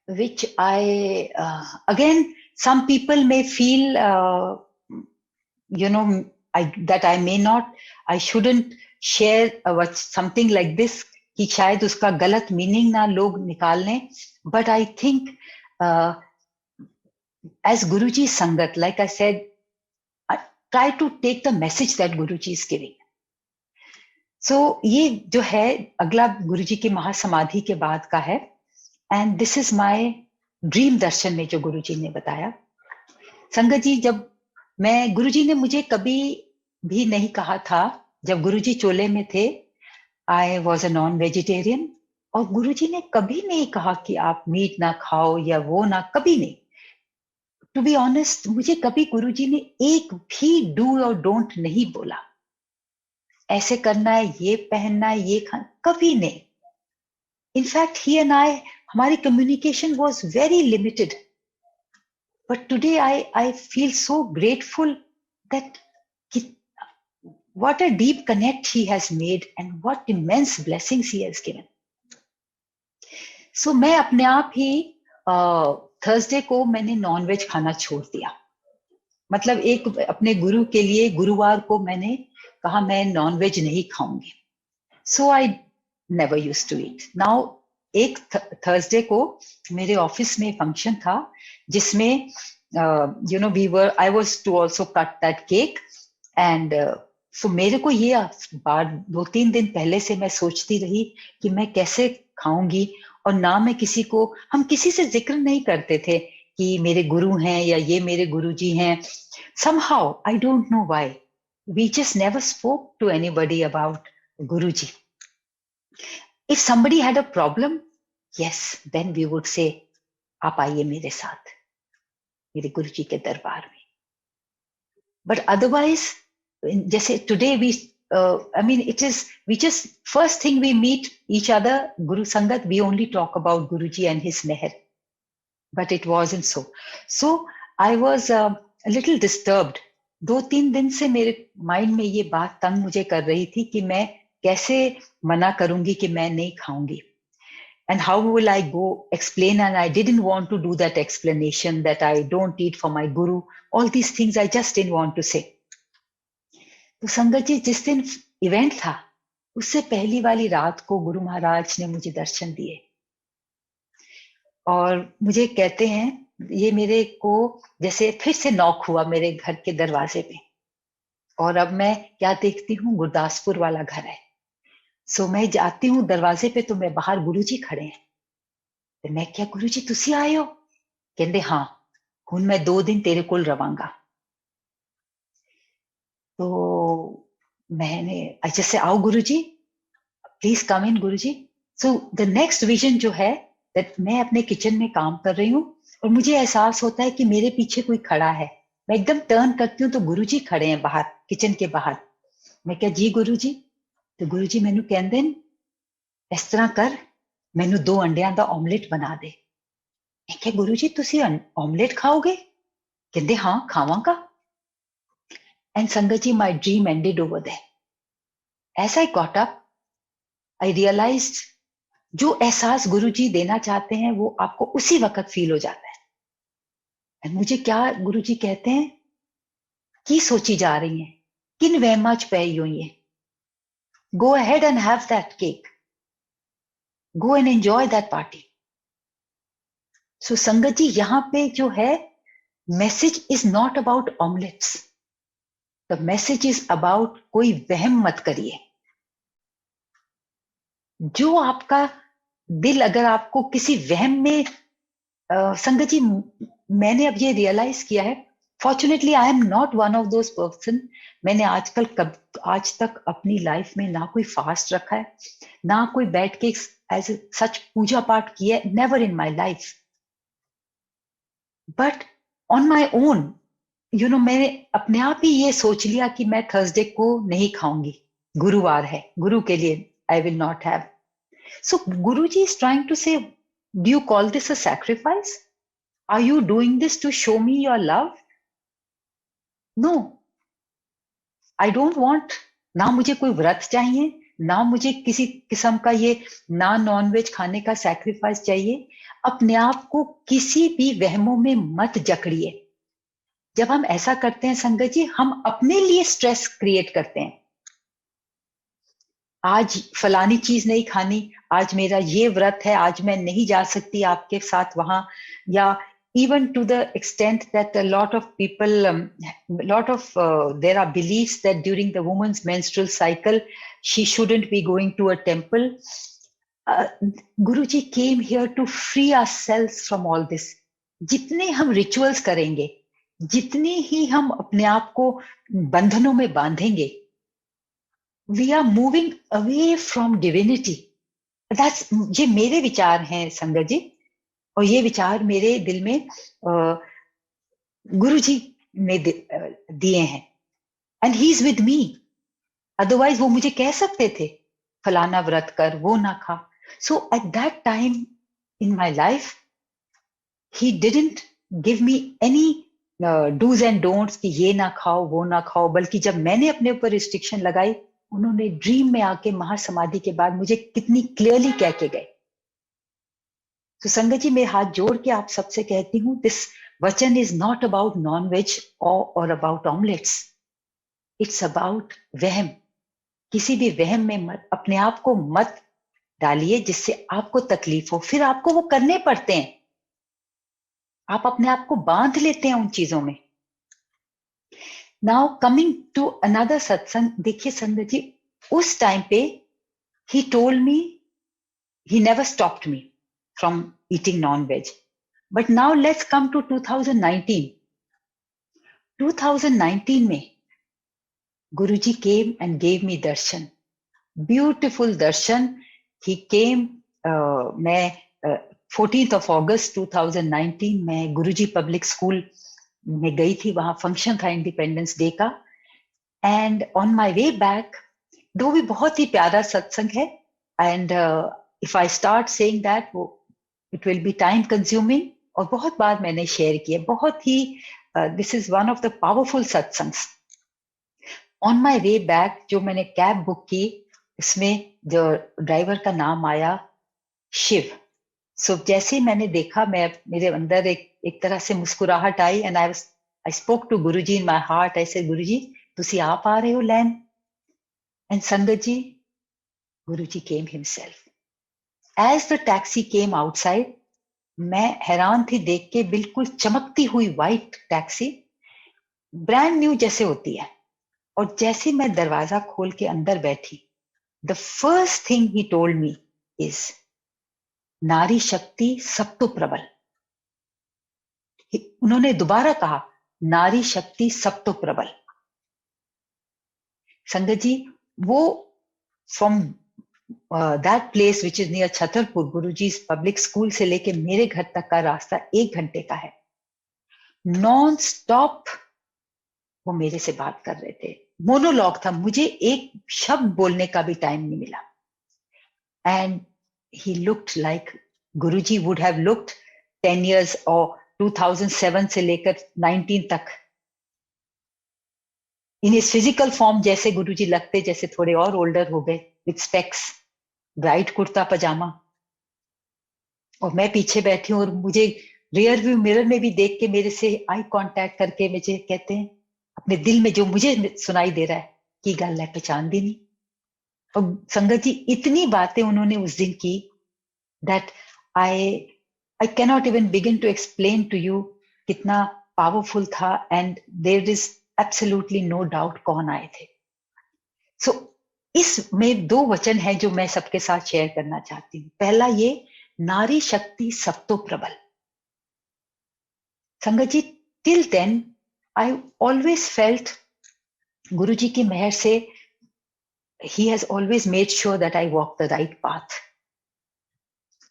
which again, some people may feel, that I shouldn't share something like this, कि शायद उसका गलत meaning ना लोग निकाल लें. But I think as Guruji Sangat, like I said, I try to take the message that Guruji is giving. So ये जो है अगला गुरुजी के महासमाधि के बाद का है, and this is my dream दर्शन में जो गुरुजी ने बताया. संगत जी, जब मैं, गुरुजी ने मुझे कभी भी नहीं कहा था, जब गुरुजी चोले में थे, I was a non vegetarian, और गुरुजी ने कभी नहीं कहा कि आप मीट ना खाओ या वो ना, कभी नहीं. टू बी ऑनेस्ट, मुझे कभी गुरुजी ने एक भी डू और डोंट नहीं बोला. ऐसे करना है, ये पहनना है, ये खाना, कभी नहीं. इनफैक्ट ही एंड आई, हमारी communication was very limited. But today I feel so grateful that what a deep connect he has made and what immense blessings he has given. So मैं अपने आप ही थर्सडे को मैंने nonveg खाना छोड़ दिया. मतलब एक अपने गुरु के लिए गुरुवार को मैंने कहा मैं नॉनवेज नहीं खाऊंगी. So I never used to eat. Now एक थर्सडे को मेरे ऑफिस में फंक्शन था जिसमें I was to also cut that cake, and so मेरे को ये बार 2-3 दिन पहले से मैं सोचती रही कि मैं कैसे खाऊंगी, और ना मैं किसी को, हम किसी से जिक्र नहीं करते थे कि मेरे गुरु हैं या ये मेरे गुरुजी हैं. somehow I don't know why we just never spoke to anybody about Guruji. If somebody had a problem, yes, then we would say आप आइए मेरे साथ मेरे गुरुजी के दरबार में. But otherwise, जैसे today we just first thing we meet each other, Guru Sangat, we only talk about Guruji and his meher. But it wasn't so. So I was a little disturbed. 2-3 दिन से मेरे mind में ये बात तंग मुझे कर रही थी कि मैं कैसे मना करूंगी कि मैं नहीं खाऊंगी. And how will I go explain? And I didn't want to do that explanation that I don't eat for my guru. All these things I just didn't want to say. तो संगत जी, जिस दिन इवेंट था उससे पहली वाली रात को गुरु महाराज ने मुझे दर्शन दिए और मुझे कहते हैं, ये मेरे को जैसे फिर से नॉक हुआ मेरे घर के दरवाजे पे, और अब मैं क्या देखती हूँ, गुरदासपुर वाला घर है. सो मैं जाती हूँ दरवाजे पे तो मैं बाहर गुरुजी खड़े हैं. तो मैं क्या, गुरुजी तुसी आए हो? कहते हाँ, हुण मैं 2 दिन तेरे कोल रवांगा. तो मैंने जैसे, आओ Guruji, please come in Guruji. So the next vision जो है, दैट मैं अपने किचन में काम कर रही हूँ और मुझे एहसास होता है कि मेरे पीछे कोई खड़ा है. मैं एकदम टर्न करती हूँ तो गुरुजी खड़े हैं बाहर, किचन के बाहर. मैं क्या, जी गुरुजी? तो गुरुजी मैनू कहंदे ने, इस तरह कर, मैनू 2 अंडियां दा ऑमलेट बना दे. मैं क्या, गुरुजी तुसी ऑमलेट खाओगे? कहंदे हाँ खावांगा. एंड संगत जी, my dream ended over there. As I got up, I realized जो एहसास गुरुजी देना चाहते हैं वो आपको उसी वक्त फील हो जाता है. एंड मुझे क्या गुरुजी कहते हैं, की सोची जा रही हैं, किन वहमां च पई हुई हैं, go ahead and have that cake, go and enjoy that party. So संगत जी, यहां पे जो है, message is not about omelettes. The message is about कोई वहम मत करिए. जो आपका दिल, अगर आपको किसी वहम में, संगत जी मैंने अब ये रियलाइज किया है, fortunately I am not one of those person. मैंने आज तक अपनी लाइफ में ना कोई फास्ट रखा है, ना कोई बैठ के एज सच पूजा पाठ किया है, never in my life. But on my own, मैंने अपने आप ही ये सोच लिया कि मैं थर्सडे को नहीं खाऊंगी, गुरुवार है, गुरु के लिए I will not have. So Guruji is trying to say, do you call this a sacrifice? Are you doing this to show me your love? No. I don't want, ना मुझे कोई व्रत चाहिए, ना मुझे किसी किस्म का ये ना नॉन वेज खाने का सैक्रिफाइस चाहिए। अपने आप को किसी भी वहमों में मत जकड़िए। जब हम ऐसा करते हैं संगत जी, हम अपने लिए स्ट्रेस क्रिएट करते हैं। आज फलानी चीज नहीं खानी, आज मेरा ये व्रत है, आज मैं नहीं जा सकती आपके साथ वहां, या even to the extent that a lot of people, there are beliefs that during the woman's menstrual cycle, she shouldn't be going to a temple. Uh, Guruji came here to free ourselves from all this. जितने हम rituals करेंगे, जितने ही हम अपने आप को बंधनों में बांधेंगे, we are moving away from divinity. That's, ये मेरे विचार हैं संगत जी, और ये विचार मेरे दिल में गुरु जी ने दिए हैं, and he is with me. Otherwise वो मुझे कह सकते थे फलाना व्रत कर, वो ना खा। So at that time in my life he didn't give me any dos and don'ts कि ये ना खाओ वो ना खाओ, बल्कि जब मैंने अपने ऊपर रिस्ट्रिक्शन लगाई, उन्होंने ड्रीम में आके महासमाधि के बाद मुझे कितनी क्लियरली कह के गए। तो संगत जी, मैं हाथ जोड़ के आप सबसे कहती हूँ, दिस वचन is not about non veg or about omelettes, it's about वहम। किसी भी वहम में मत, अपने आप को मत डालिए जिससे आपको तकलीफ हो, फिर आपको वो करने पड़ते हैं, आप अपने आप को बांध लेते हैं उन चीजों में। नाउ कमिंग टू अनदर सत्संग, देखिए संगत जी, उस टाइम पे he told me, he never stopped me from eating non veg. But now let's come to 2019। 2019 में Guruji came and gave me darshan, beautiful darshan. He came, मैं 14th of August 2019 में गुरुजी public school में गई थी, वहां function था independence day का। And on my way back, दो भी बहुत ही प्यारा सत्संग है, and if I start saying that it will be time consuming, और बहुत बार मैंने शेयर किया, बहुत ही this is one of the powerful सत्संग्स। ऑन माय वे बैक जो मैंने कैब बुक की, उसमें जो ड्राइवर का नाम आया शिव। सो जैसे मैंने देखा, मैं मेरे अंदर एक तरह से मुस्कुराहट आई, and I spoke to Guruji in my heart. I said, Guruji तुसी आप आ रहे हो लैन? एंड संगत जी, Guruji came himself. As the taxi came outside, मैं हैरान थी देख के, बिल्कुल चमकती हुई व्हाइट टैक्सी, ब्रांड न्यू जैसे होती है। और जैसे मैं दरवाजा खोल के अंदर बैठी, the first thing he told me is, नारी शक्ति सब तो प्रबल। उन्होंने दोबारा कहा, नारी शक्ति सब तो प्रबल। संगत जी, वो from that place which is near Chhatarpur, Guruji public school से लेके मेरे घर तक का रास्ता 1 घंटे का है। नॉन स्टॉप वो मेरे से बात कर रहे थे, मोनोलॉग था, मुझे एक शब्द बोलने का भी टाइम नहीं मिला। And he looked like Guruji would have looked 10 years और 2007 से लेकर 19 तक इन इस फिजिकल फॉर्म, जैसे गुरुजी लगते, जैसे थोड़े और ओल्डर हो गए, विथ स्पेक्स, ब्राइट कुर्ता पजामा। और मैं पीछे बैठी हूँ, और मुझे रियर व्यू मिरर में भी देख के मेरे से आई कांटेक्ट करके मुझे कहते हैं, अपने दिल में जो मुझे सुनाई दे रहा है, कि गल है पहचान दी नहीं। और संगत जी, इतनी बातें उन्होंने उस दिन की, that I cannot even begin to explain to you कितना पावरफुल था। And there is absolutely no doubt कौन आए थे। सो इसमें 2 वचन हैं जो मैं सबके साथ शेयर करना चाहती हूँ। पहला ये, नारी शक्ति सब तो प्रबल। संगत जी, till then I always felt, Guruji की मेहर से he has always made sure that I walk the right path.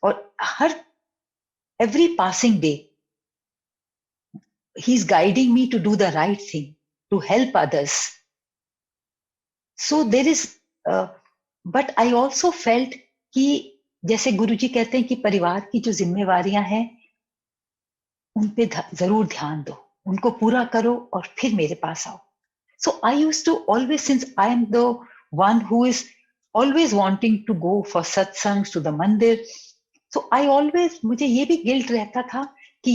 और हर every passing day he's guiding me to do the right thing, to help others. So there is but I also felt कि जैसे गुरुजी कहते हैं कि परिवार की जो जिम्मेवारियां हैं उन पे जरूर ध्यान दो, उनको पूरा करो और फिर मेरे पास आओ। So I used to always, since I am the one who is always wanting to go for satsangs to the mandir, so I always, मुझे ये भी guilt रहता था कि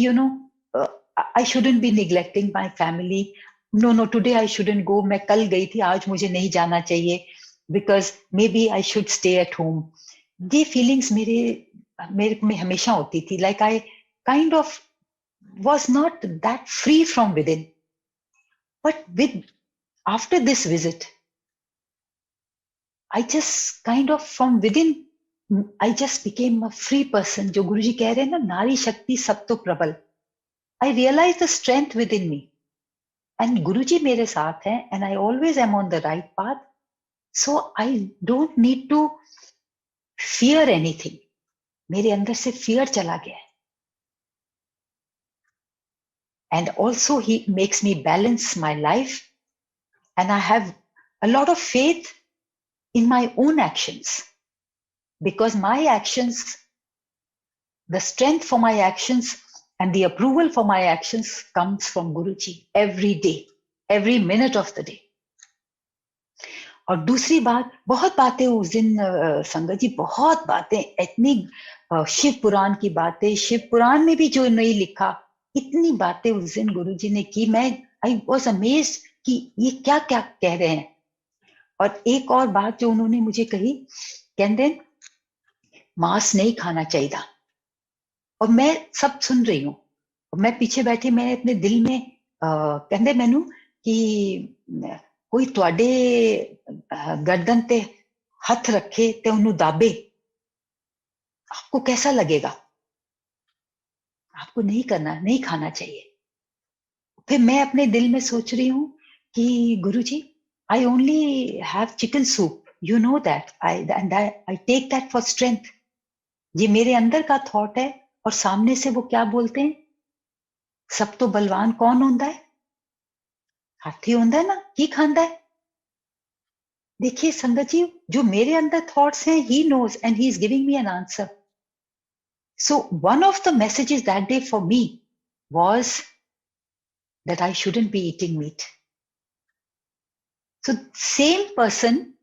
I shouldn't be neglecting my family. No, today I shouldn't go. मैं कल गई थी, आज मुझे नहीं जाना चाहिए, because maybe I should stay at home. ये feelings मेरे में हमेशा होती थी. Like I kind of was not that free from within. But after this visit, I just kind of from within, I just became a free person. जो गुरुजी कह रहे हैं ना, नारी शक्ति सत्व प्रबल. I realized the strength within me. And Guruji मेरे साथ हैं, and I always am on the right path. So I don't need to fear anything. मेरे अंदर से fear चला गया है. And also he makes me balance my life. And I have a lot of faith in my own actions. Because my actions, the strength for my actions and the approval for my actions comes from Guruji every day, every minute of the day. और दूसरी बात, बहुत बातें उस दिन संगत जी, बहुत बातें, इतनी शिव पुराण की बातें, शिव पुराण में भी जो नहीं लिखा, इतनी बातें उस दिन गुरुजी ने की. मैं आई वॉज अमेज्ड कि ये क्या क्या कह रहे हैं. और एक और बात जो उन्होंने मुझे कही, कहते मांस नहीं खाना चाहिए. और मैं सब सुन रही हूँ, मैं पीछे बैठी, मैंने अपने दिल में कहते मैनू कि कोई तुहाडे गर्दन ते हथ रखे ते उन्हें दाबे, आपको कैसा लगेगा? आपको नहीं करना, नहीं खाना चाहिए. फिर मैं अपने दिल में सोच रही हूँ कि गुरुजी, I only have chicken soup, you know that, I take that for strength. ये मेरे अंदर का थॉट है. और सामने से वो क्या बोलते हैं, सब तो बलवान कौन होता है? हाथी होता है ना, की खांदा है. देखिए संगत जी, जो मेरे अंदर थॉट्स हैं, he knows and he is giving me an answer. So one of the messages that day for me was that I shouldn't be eating meat. So same person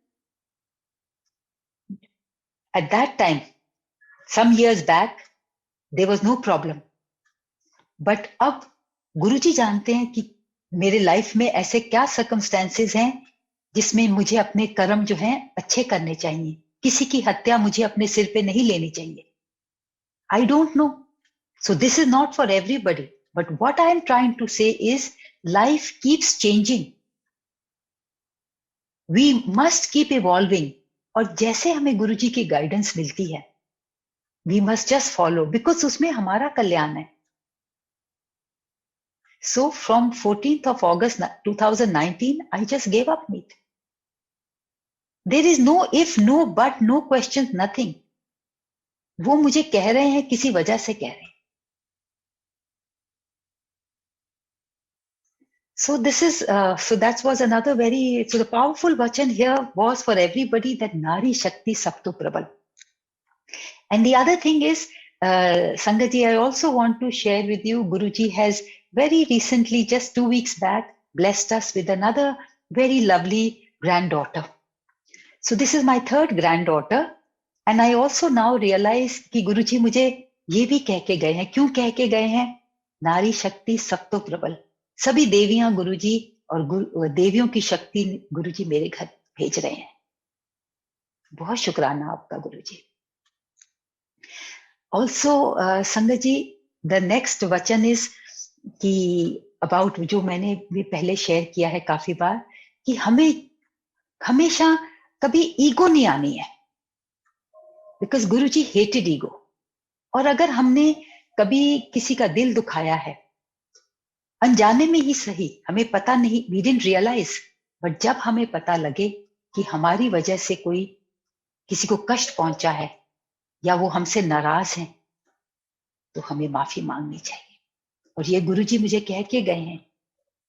at that time, some years back, there was no problem. But अब गुरुजी जानते हैं कि मेरे life में ऐसे क्या circumstances हैं जिसमें मुझे अपने कर्म जो हैं अच्छे करने चाहिए. किसी की हत्या मुझे अपने सिर पे नहीं लेनी चाहिए. I don't know. So this is not for everybody. But what I am trying to say is life keeps changing. We must keep evolving. और जैसे हमें गुरुजी की गाइडेंस मिलती है, we must just follow, because उसमें हमारा कल्याण है. So from 14th of August 2019, I just gave up meat. There is no if, no but, no questions, nothing. वो मुझे कह रहे हैं, किसी वजह से कह रहे हैं. So this is, so that was another very, so the powerful vachan here was for everybody that Nari Shakti Sapto Prabal. And the other thing is, Sangaji, I also want to share with you, Guruji has very recently, just 2 weeks back, blessed us with another very lovely granddaughter. So this is my third granddaughter. And I also now realize कि गुरुजी मुझे ये भी कह के गए हैं. क्यों कह के गए हैं? नारी शक्ति सप्तो प्रबल. सभी देवियां गुरुजी और देवियों की शक्ति गुरुजी मेरे घर भेज रहे हैं. बहुत शुक्राना आपका गुरुजी. Also, संगत जी, the next वचन is कि about जो मैंने भी पहले शेयर किया है काफी बार, कि हमें हमेशा कभी ईगो नहीं आनी है. Because Guruji hated ego. और अगर हमने कभी किसी का दिल दुखाया है, अनजाने में ही सही, हमें पता नहीं, we didn't realize, but जब हमें पता लगे कि हमारी वजह से कोई किसी को कष्ट पहुंचा है या वो हमसे नाराज हैं, तो हमें माफी मांगनी चाहिए. और ये गुरुजी मुझे कह के गए हैं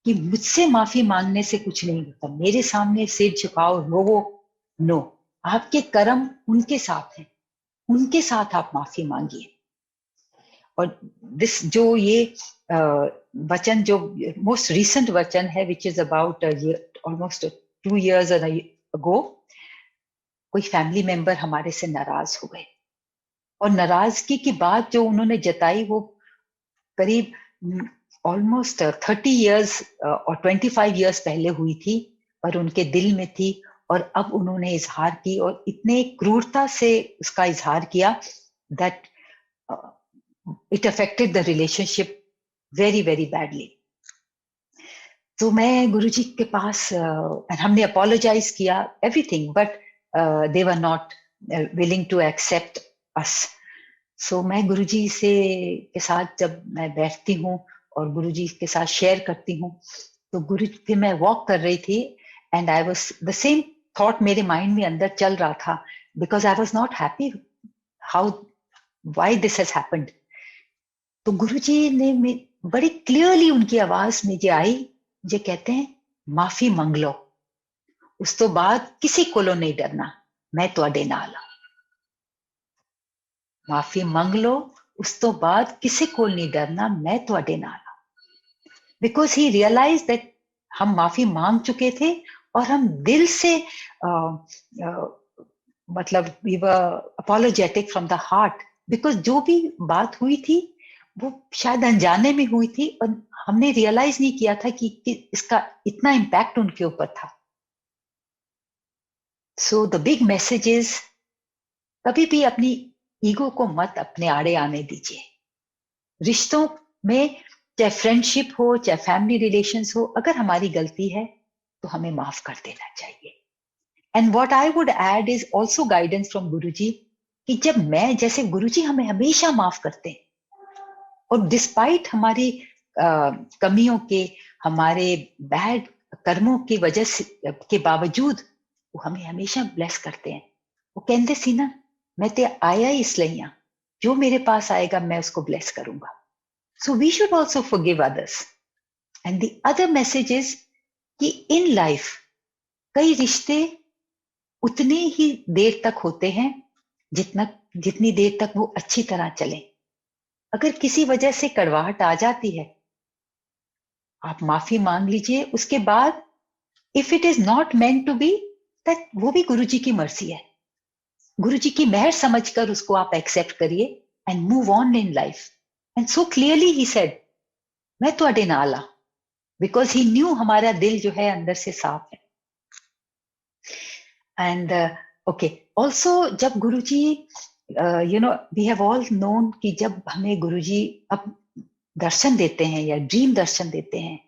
कि मुझसे माफी मांगने से कुछ नहीं होता. मेरे सामने सिर झुकाओ, रोवो, नो. आपके कर्म उनके साथ हैं, उनके साथ आप माफी मांगिए. और दिस जो ये वचन जो मोस्ट रीसेंट वचन है, which is about almost 2 years ago, कोई फैमिली मेंबर हमारे से नाराज हो गए, और नाराजगी की बात जो उन्होंने जताई वो करीब ऑलमोस्ट 30 इयर्स और 25 इयर्स पहले हुई थी, और उनके दिल में थी, और अब उन्होंने इजहार की, और इतने क्रूरता से उसका इजहार किया that it affected the relationship very very badly. तो मैं गुरुजी के पास हमने अपोलोजाइज किया everything, but they were not willing to accept us. So मैं गुरुजी से के साथ जब मैं बैठती हूँ और गुरुजी के साथ शेयर करती हूँ, तो गुरु फिर मैं वॉक कर रही थी, and I was the same thought मेरे माइंड में अंदर चल रहा था, because I was not happy how why this has happened. तो गुरुजी ने बड़ी क्लियरली उनकी आवाज मुझे आई, मुझे कहते हैं माफी मंग लो, उस तो बाद किसी कोलो नहीं डरना, मैं तुहाडे नाल हां. माफी मंग लो, उस तो बाद किसी को नहीं डरना, मैं तुहाडे नाल हां. बिकॉज ही रियलाइज दैट हम माफी मांग चुके थे, और हम दिल से मतलब we were apologetic from the heart, because जो भी बात हुई थी वो शायद अनजाने में हुई थी, और हमने रियलाइज नहीं किया था कि इसका इतना इम्पैक्ट उनके ऊपर था. So the big message is, कभी भी अपनी ईगो को मत अपने आड़े आने दीजिए. रिश्तों में चाहे फ्रेंडशिप हो, चाहे फैमिली रिलेशंस हो, अगर हमारी गलती है तो हमें माफ कर देना चाहिए. And what I would add is also guidance from Guruji, कि जब मैं जैसे गुरुजी हमें हमेशा माफ करते हैं, और डिस्पाइट हमारी कमियों के, हमारे बैड कर्मों की वजह से के बावजूद वो हमें हमेशा ब्लेस करते हैं. वो कहते सी ना, मैं ते आया ही इसलिए हां, जो मेरे पास आएगा मैं उसको ब्लेस करूंगा. So we should also forgive others. And the other message is कि इन लाइफ कई रिश्ते उतने ही देर तक होते हैं जितनी देर तक वो अच्छी तरह चले. अगर किसी वजह से कड़वाहट आ जाती है, आप माफी मांग लीजिए. उसके बाद if it is not meant to be, that वो भी गुरुजी की मर्जी है. गुरुजी की मेहर समझकर उसको आप एक्सेप्ट करिए and move on in life. And so clearly he said, मैं तुहाडे नाल हां, बिकॉज ही न्यू हमारा दिल जो है अंदर से साफ है. एंड ओके, ऑल्सो जब Guruji you know we have all known कि जब हमें गुरुजी अब दर्शन देते हैं या ड्रीम दर्शन देते हैं,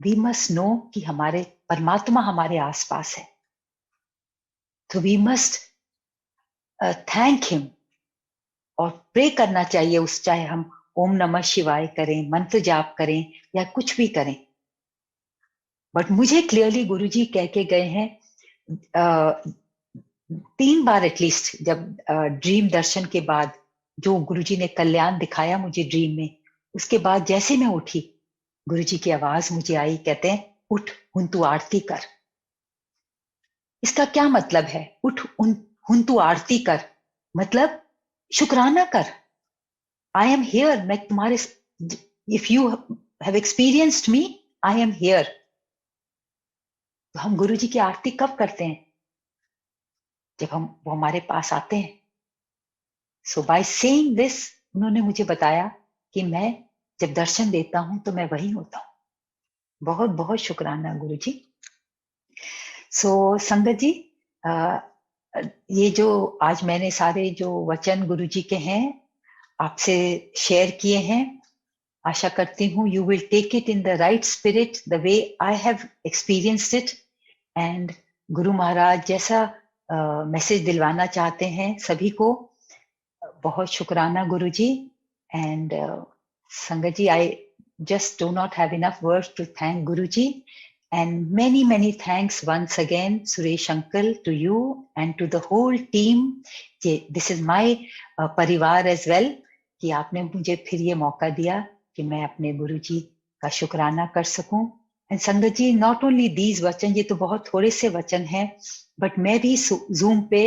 वी मस्ट नो कि हमारे परमात्मा हमारे आसपास है. तो वी मस्ट थैंक हिम और प्रे करना चाहिए उस, चाहे हम ओम नमः शिवाय करें, मंत्र जाप करें या कुछ भी करें. बट मुझे क्लियरली गुरुजी कह के गए हैं 3 बार एटलीस्ट, जब ड्रीम दर्शन के बाद जो गुरुजी ने कल्याण दिखाया मुझे ड्रीम में, उसके बाद जैसे मैं उठी, गुरुजी की आवाज मुझे आई, कहते हैं उठ हुन तू आरती कर. इसका क्या मतलब है? उठ हुन तू आरती कर, मतलब शुक्राना कर. आई एम हियर, मैं तुम्हारे, if you have experienced me, I am here. तो हम गुरुजी की आरती कब करते हैं? जब वो हमारे पास आते हैं. सो बाय सेइंग दिस, उन्होंने मुझे बताया कि मैं जब दर्शन देता हूं तो मैं वही होता हूं. बहुत बहुत शुक्राना गुरुजी. सो संगत जी, ये जो आज मैंने सारे जो वचन गुरुजी के हैं आपसे शेयर किए हैं, आशा करती हूँ you will take it in the right spirit, the way I have experienced it. And Guru Maharaj जैसा मैसेज दिलवाना चाहते हैं सभी को. बहुत शुक्राना गुरुजी. एंड संगत जी, आई just do not have enough words to thank Guruji, and many thanks once again Suresh uncle, to you and to the whole team. This is my परिवार as well, कि आपने मुझे फिर ये मौका दिया कि मैं अपने गुरुजी का शुक्राना कर सकूं. एंड संगत जी, नॉट ओनली दीज वचन, ये तो बहुत थोड़े से वचन हैं, बट मैं भी जूम पे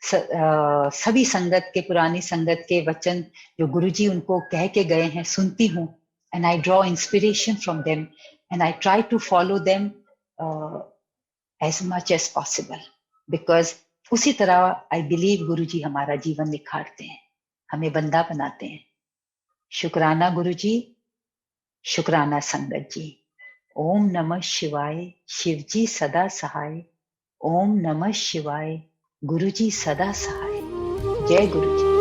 सभी संगत के, पुरानी संगत के वचन जो गुरुजी उनको कह के गए हैं सुनती हूँ. And I draw inspiration from them and I try to follow them as much as possible, because उसी तरह आई बिलीव गुरु जी हमारा जीवन निखारते हैं, हमें बंदा बनाते हैं. शुक्राना गुरु जी, शुक्राना संगत जी. ओम नमः शिवाय. शिव जी सदा सहाय. ओम नमः शिवाय. गुरु जी सदा सहाय. जय गुरु जी.